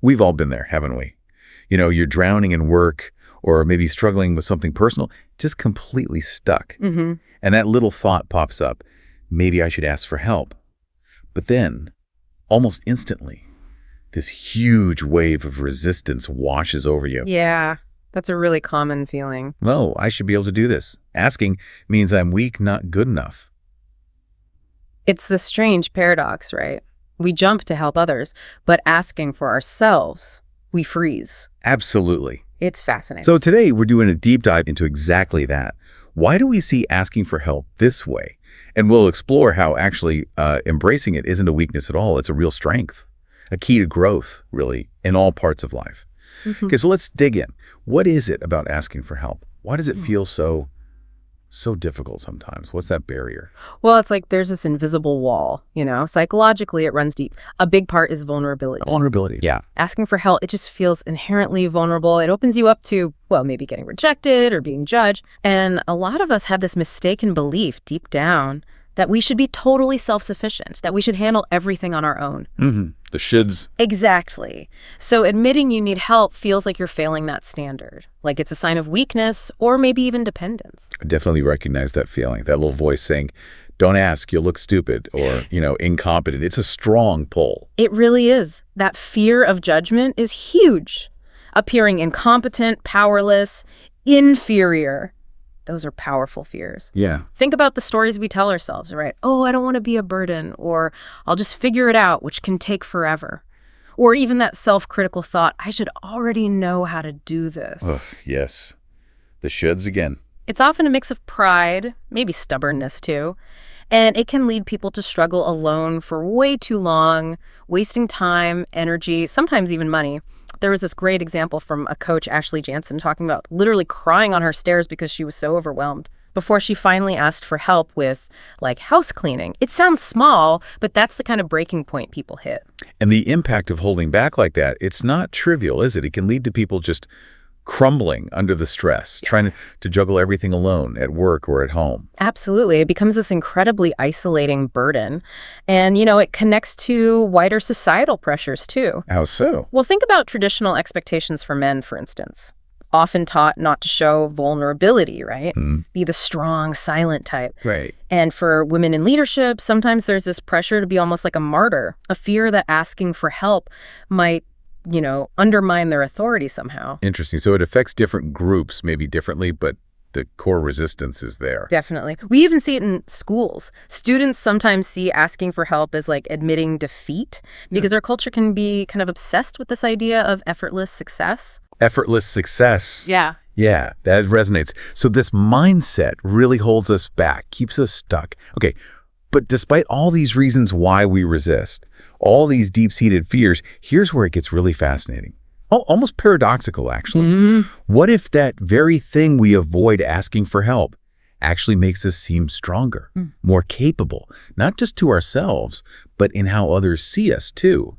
We've all been there, haven't we? You know, you're drowning in work or maybe struggling with something personal, just completely stuck. Mm-hmm. And that little thought pops up, maybe I should ask for help. But then, almost instantly, this huge wave of resistance washes over you. Yeah, that's a really common feeling. No, I should be able to do this. Asking means I'm weak, not good enough. It's the strange paradox, right? We jump to help others, but asking for ourselves, we freeze. Absolutely. It's fascinating. So today we're doing a deep dive into exactly that. Why do we see asking for help this way? And we'll explore how actually embracing it isn't a weakness at all. It's a real strength, a key to growth, really, in all parts of life. Mhm. Okay, so let's dig in. What is it about asking for help? Why does it feel so difficult sometimes? What's that barrier? Well, it's like there's this invisible wall, Psychologically, it runs deep. A big part is vulnerability. Vulnerability. Yeah. Asking for help, it just feels inherently vulnerable. It opens you up to, well, maybe getting rejected or being judged. And a lot of us have this mistaken belief deep down that we should be totally self-sufficient, that we should handle everything on our own. Mm-hmm. The shoulds. Exactly. So admitting you need help feels like you're failing that standard, like it's a sign of weakness or maybe even dependence. I definitely recognize that feeling, that little voice saying, don't ask, you'll look stupid or, incompetent. It's a strong pull. It really is. That fear of judgment is huge. Appearing incompetent, powerless, inferior. Those are powerful fears. Yeah. Think about the stories we tell ourselves, right? Oh, I don't want to be a burden, or I'll just figure it out, which can take forever. Or even that self-critical thought, I should already know how to do this. Ugh, yes. The shoulds again. It's often a mix of pride, maybe stubbornness too, and it can lead people to struggle alone for way too long, wasting time, energy, sometimes even money. There was this great example from a coach, Ashley Jansen, talking about literally crying on her stairs because she was so overwhelmed before she finally asked for help with, house cleaning. It sounds small, but that's the kind of breaking point people hit. And the impact of holding back like that, it's not trivial, is it? It can lead to people just crumbling under the stress, trying to juggle everything alone at work or at home. Absolutely. It becomes this incredibly isolating burden. And, it connects to wider societal pressures, too. How so? Well, think about traditional expectations for men, for instance. Often taught not to show vulnerability, right? Be the strong, silent type. Right. And for women in leadership, sometimes there's this pressure to be almost like a martyr, a fear that asking for help might undermine their authority somehow. Interesting. So it affects different groups maybe differently, but the core resistance is there. Definitely. We even see it in schools. Students sometimes see asking for help as admitting defeat because our culture can be kind of obsessed with this idea of effortless success. Effortless success. Yeah. Yeah, that resonates. So this mindset really holds us back, keeps us stuck. Okay, but despite all these reasons why we resist, all these deep-seated fears, here's where it gets really fascinating. Almost paradoxical, actually. Mm-hmm. What if that very thing we avoid asking for help actually makes us seem stronger, more capable, not just to ourselves, but in how others see us, too?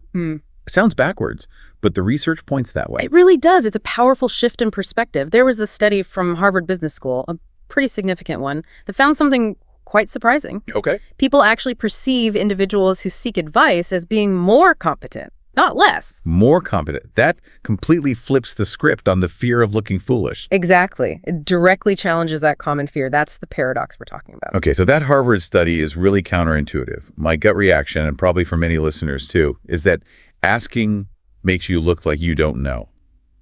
Sounds backwards, but the research points that way. It really does. It's a powerful shift in perspective. There was this study from Harvard Business School, a pretty significant one, that found something quite surprising. Okay. People actually perceive individuals who seek advice as being more competent, not less. More competent. That completely flips the script on the fear of looking foolish. Exactly. It directly challenges that common fear. That's the paradox we're talking about. Okay, so that Harvard study is really counterintuitive. My gut reaction, and probably for many listeners too, is that asking makes you look like you don't know.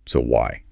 So why?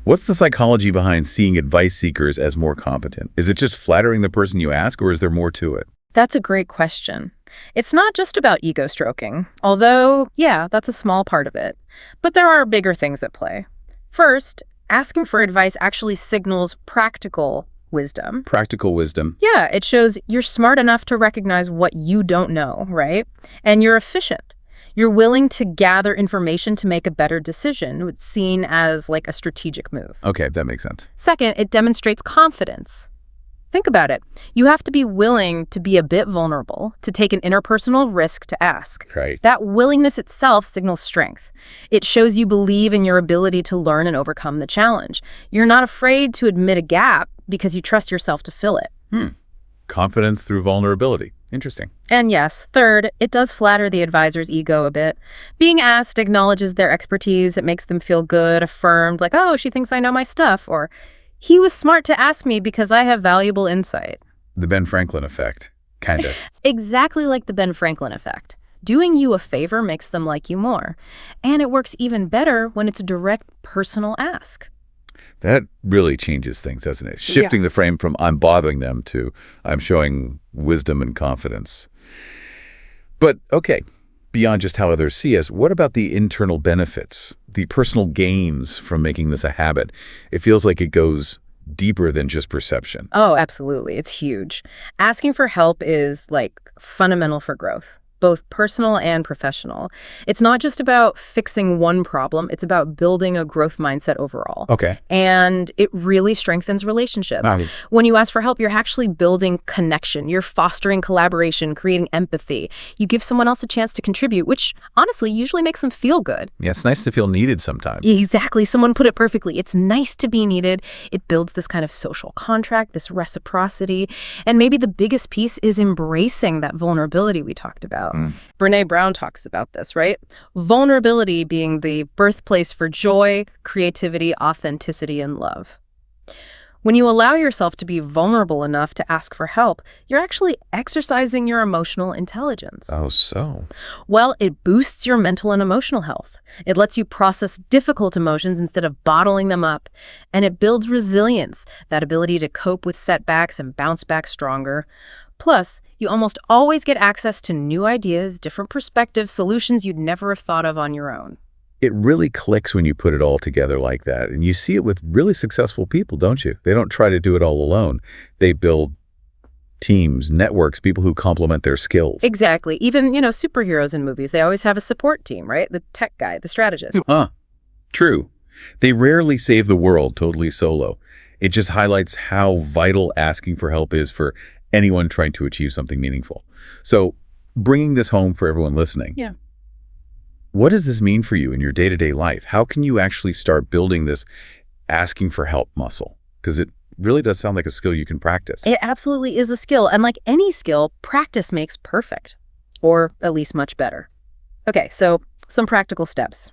What's the psychology behind seeing advice seekers as more competent? Is it just flattering the person you ask, or is there more to it? That's a great question. It's not just about ego stroking, although, yeah, that's a small part of it. But there are bigger things at play. First, asking for advice actually signals practical wisdom. Practical wisdom. Yeah, it shows you're smart enough to recognize what you don't know, right? And you're efficient. You're willing to gather information to make a better decision. It's seen as a strategic move. Okay, that makes sense. Second, it demonstrates confidence. Think about it. You have to be willing to be a bit vulnerable, to take an interpersonal risk to ask. Right. That willingness itself signals strength. It shows you believe in your ability to learn and overcome the challenge. You're not afraid to admit a gap because you trust yourself to fill it. Confidence through vulnerability. Interesting. And yes, third, it does flatter the advisor's ego a bit. Being asked acknowledges their expertise. It makes them feel good, affirmed, like, oh, she thinks I know my stuff, or he was smart to ask me because I have valuable insight. The Ben Franklin effect, kind of. Exactly like the Ben Franklin effect. Doing you a favor makes them like you more. And it works even better when it's a direct personal ask. That really changes things, doesn't it? Shifting the frame from I'm bothering them to I'm showing wisdom and confidence. But, okay, beyond just how others see us, what about the internal benefits, the personal gains from making this a habit? It feels like it goes deeper than just perception. Oh, absolutely. It's huge. Asking for help is like fundamental for growth, both personal and professional. It's not just about fixing one problem. It's about building a growth mindset overall. Okay. And it really strengthens relationships. When you ask for help, you're actually building connection. You're fostering collaboration, creating empathy. You give someone else a chance to contribute, which honestly usually makes them feel good. Yeah, it's nice to feel needed sometimes. Exactly. Someone put it perfectly. It's nice to be needed. It builds this kind of social contract, this reciprocity. And maybe the biggest piece is embracing that vulnerability we talked about. Brené Brown talks about this, right? Vulnerability being the birthplace for joy, creativity, authenticity, and love. When you allow yourself to be vulnerable enough to ask for help, you're actually exercising your emotional intelligence. Oh, so? Well, it boosts your mental and emotional health. It lets you process difficult emotions instead of bottling them up. And it builds resilience, that ability to cope with setbacks and bounce back stronger. Plus, you almost always get access to new ideas, different perspectives, solutions you'd never have thought of on your own. It really clicks when you put it all together like that. And you see it with really successful people, don't you? They don't try to do it all alone. They build teams, networks, people who complement their skills. Exactly. Even, superheroes in movies, they always have a support team, right? The tech guy, the strategist. True. They rarely save the world totally solo. It just highlights how vital asking for help is for anyone trying to achieve something meaningful. So bringing this home for everyone listening. Yeah. What does this mean for you in your day-to-day life? How can you actually start building this asking for help muscle? Because it really does sound like a skill you can practice. It absolutely is a skill. And like any skill, practice makes perfect, or at least much better. Okay, so some practical steps.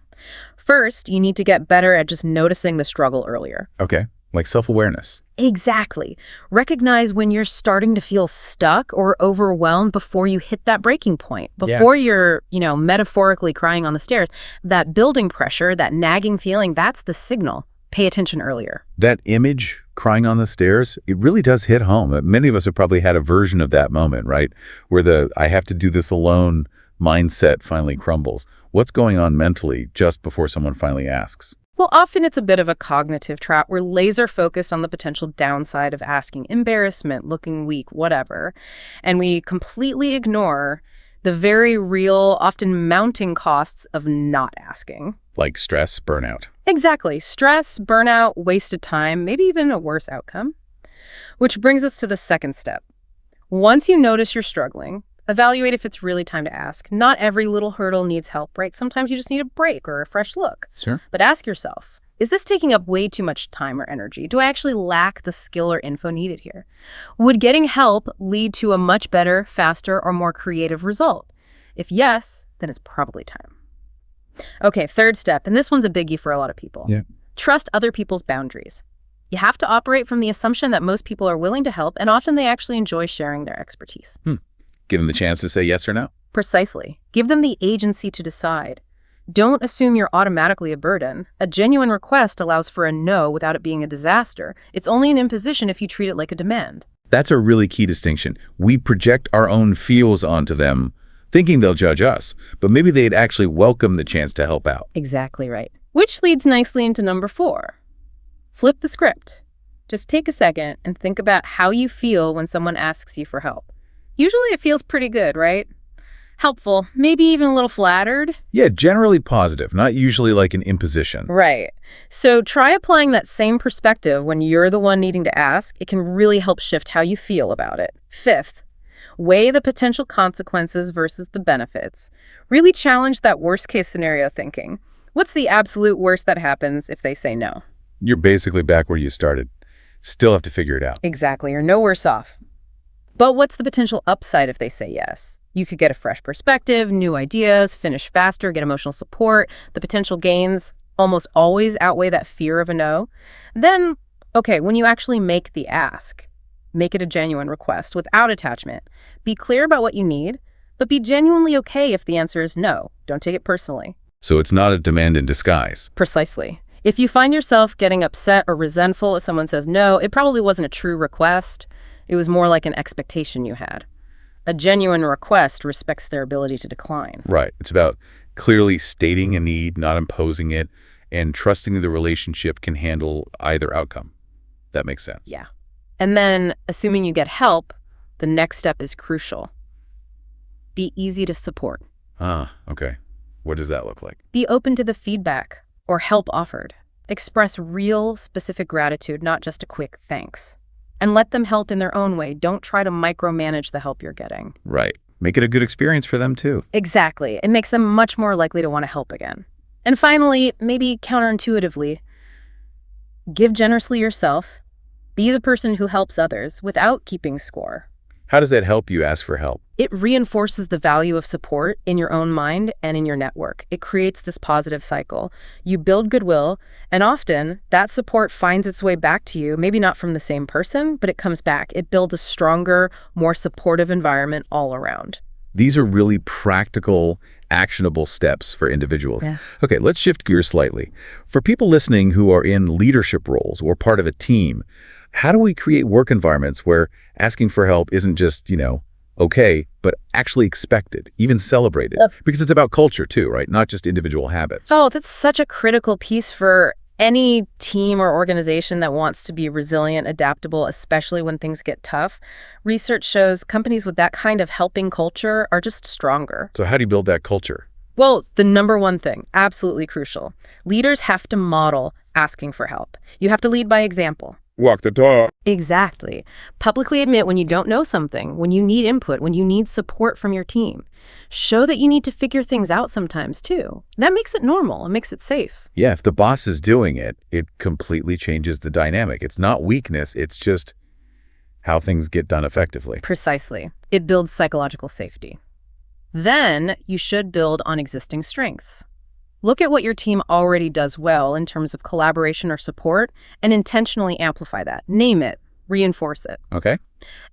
First, you need to get better at just noticing the struggle earlier. Okay, like self-awareness. Exactly. Recognize when you're starting to feel stuck or overwhelmed before you hit that breaking point, before you're, metaphorically crying on the stairs. That building pressure, that nagging feeling, that's the signal. Pay attention earlier. That image, crying on the stairs, it really does hit home. Many of us have probably had a version of that moment, right? Where the I have to do this alone mindset finally crumbles. What's going on mentally just before someone finally asks? Well, often it's a bit of a cognitive trap. We're laser focused on the potential downside of asking, embarrassment, looking weak, whatever. And we completely ignore the very real, often mounting costs of not asking. Like stress, burnout. Exactly. Stress, burnout, wasted time, maybe even a worse outcome. Which brings us to the second step. Once you notice you're struggling, evaluate if it's really time to ask. Not every little hurdle needs help, right? Sometimes you just need a break or a fresh look. Sure. But ask yourself, is this taking up way too much time or energy? Do I actually lack the skill or info needed here? Would getting help lead to a much better, faster, or more creative result? If yes, then it's probably time. Okay, third step, and this one's a biggie for a lot of people. Yeah. Trust other people's boundaries. You have to operate from the assumption that most people are willing to help, and often they actually enjoy sharing their expertise. Give them the chance to say yes or no. Precisely. Give them the agency to decide. Don't assume you're automatically a burden. A genuine request allows for a no without it being a disaster. It's only an imposition if you treat it like a demand. That's a really key distinction. We project our own feels onto them, thinking they'll judge us, but maybe they'd actually welcome the chance to help out. Exactly right. Which leads nicely into number 4. Flip the script. Just take a second and think about how you feel when someone asks you for help. Usually it feels pretty good, right? Helpful, maybe even a little flattered. Yeah, generally positive, not usually like an imposition. Right. So try applying that same perspective when you're the one needing to ask. It can really help shift how you feel about it. 5th, weigh the potential consequences versus the benefits. Really challenge that worst-case scenario thinking. What's the absolute worst that happens if they say no? You're basically back where you started. Still have to figure it out. Exactly, you're no worse off. But what's the potential upside if they say yes? You could get a fresh perspective, new ideas, finish faster, get emotional support. The potential gains almost always outweigh that fear of a no. Then, okay, when you actually make the ask, make it a genuine request without attachment. Be clear about what you need, but be genuinely okay if the answer is no. Don't take it personally. So it's not a demand in disguise. Precisely. If you find yourself getting upset or resentful if someone says no, it probably wasn't a true request. It was more like an expectation you had. A genuine request respects their ability to decline. Right. It's about clearly stating a need, not imposing it, and trusting the relationship can handle either outcome. That makes sense. Yeah. And then, assuming you get help, the next step is crucial. Be easy to support. Okay. What does that look like? Be open to the feedback or help offered. Express real, specific gratitude, not just a quick thanks. And let them help in their own way. Don't try to micromanage the help you're getting. Right. Make it a good experience for them, too. Exactly. It makes them much more likely to want to help again. And finally, maybe counterintuitively, give generously yourself. Be the person who helps others without keeping score. How does that help you ask for help? It reinforces the value of support in your own mind and in your network. It creates this positive cycle. You build goodwill, and often that support finds its way back to you, maybe not from the same person, but it comes back. It builds a stronger, more supportive environment all around. These are really practical, actionable steps for individuals. Yeah. Okay, let's shift gears slightly. For people listening who are in leadership roles or part of a team, how do we create work environments where asking for help isn't just, okay, but actually expected, even celebrated? Because it's about culture too, right? Not just individual habits. Oh, that's such a critical piece for any team or organization that wants to be resilient, adaptable, especially when things get tough. Research shows companies with that kind of helping culture are just stronger. So how do you build that culture? Well, the number one thing, absolutely crucial. Leaders have to model asking for help. You have to lead by example. Walk the talk. Exactly. Publicly admit when you don't know something, when you need input, when you need support from your team. Show that you need to figure things out sometimes, too. That makes it normal. It makes it safe. Yeah, if the boss is doing it, it completely changes the dynamic. It's not weakness, it's just how things get done effectively. Precisely. It builds psychological safety. Then you should build on existing strengths. Look at what your team already does well in terms of collaboration or support and intentionally amplify that. Name it, reinforce it. Okay.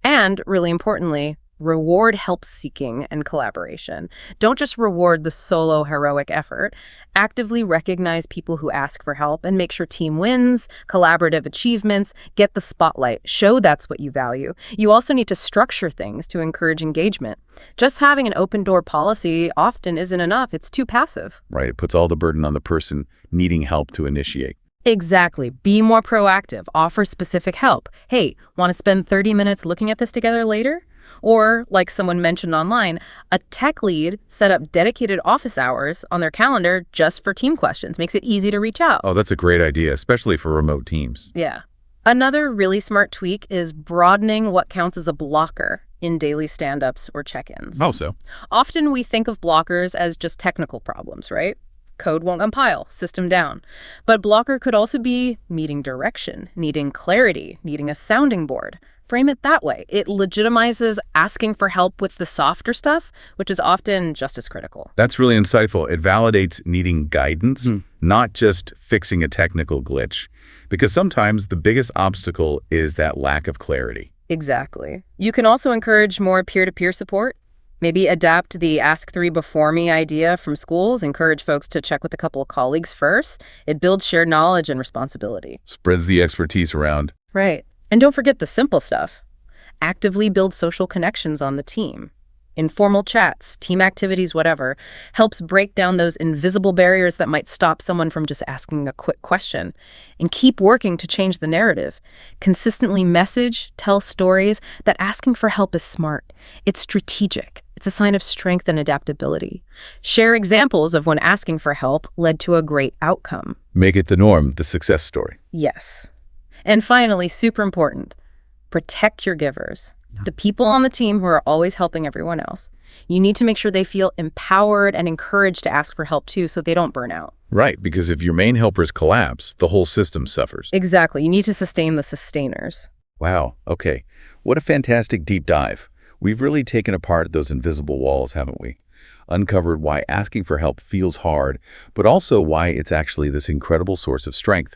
And really importantly, reward help-seeking and collaboration. Don't just reward the solo heroic effort. Actively recognize people who ask for help and make sure team wins, collaborative achievements, get the spotlight. Show that's what you value. You also need to structure things to encourage engagement. Just having an open-door policy often isn't enough. It's too passive. Right. It puts all the burden on the person needing help to initiate. Exactly. Be more proactive. Offer specific help. Hey, want to spend 30 minutes looking at this together later? Or, like someone mentioned online, a tech lead set up dedicated office hours on their calendar just for team questions. Makes it easy to reach out. Oh, that's a great idea, especially for remote teams. Yeah. Another really smart tweak is broadening what counts as a blocker in daily stand-ups or check-ins. Oh, so? Often we think of blockers as just technical problems, right? Code won't compile, system down. But blocker could also be needing direction, needing clarity, needing a sounding board. Frame it that way. It legitimizes asking for help with the softer stuff, which is often just as critical. That's really insightful. It validates needing guidance, not just fixing a technical glitch. Because sometimes the biggest obstacle is that lack of clarity. Exactly. You can also encourage more peer-to-peer support. Maybe adapt the Ask Three Before Me idea from schools. Encourage folks to check with a couple of colleagues first. It builds shared knowledge and responsibility. Spreads the expertise around. Right. And don't forget the simple stuff. Actively build social connections on the team. Informal chats, team activities, whatever, helps break down those invisible barriers that might stop someone from just asking a quick question. And keep working to change the narrative. Consistently message, tell stories that asking for help is smart. It's strategic. It's a sign of strength and adaptability. Share examples of when asking for help led to a great outcome. Make it the norm, the success story. Yes. And finally, super important, protect your givers. The people on the team who are always helping everyone else. You need to make sure they feel empowered and encouraged to ask for help too so they don't burn out. Right, because if your main helpers collapse, the whole system suffers. Exactly. You need to sustain the sustainers. Wow. Okay. What a fantastic deep dive. We've really taken apart those invisible walls, haven't we? Uncovered why asking for help feels hard, but also why it's actually this incredible source of strength.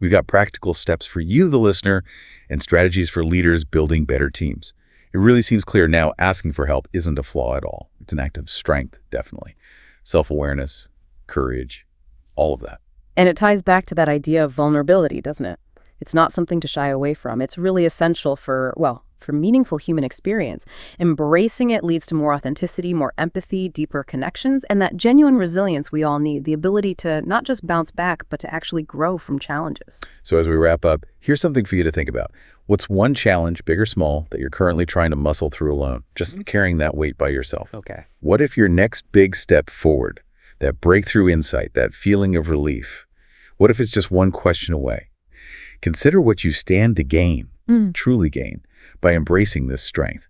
We've got practical steps for you, the listener, and strategies for leaders building better teams. It really seems clear now asking for help isn't a flaw at all. It's an act of strength, definitely. Self-awareness, courage, all of that. And it ties back to that idea of vulnerability, doesn't it? It's not something to shy away from. It's really essential for meaningful human experience. Embracing it leads to more authenticity, more empathy, deeper connections, and that genuine resilience we all need, the ability to not just bounce back, but to actually grow from challenges. So as we wrap up, here's something for you to think about. What's one challenge, big or small, that you're currently trying to muscle through alone, just carrying that weight by yourself? Okay. What if your next big step forward, that breakthrough insight, that feeling of relief, what if it's just one question away? Consider what you stand to gain, truly gain, by embracing this strength.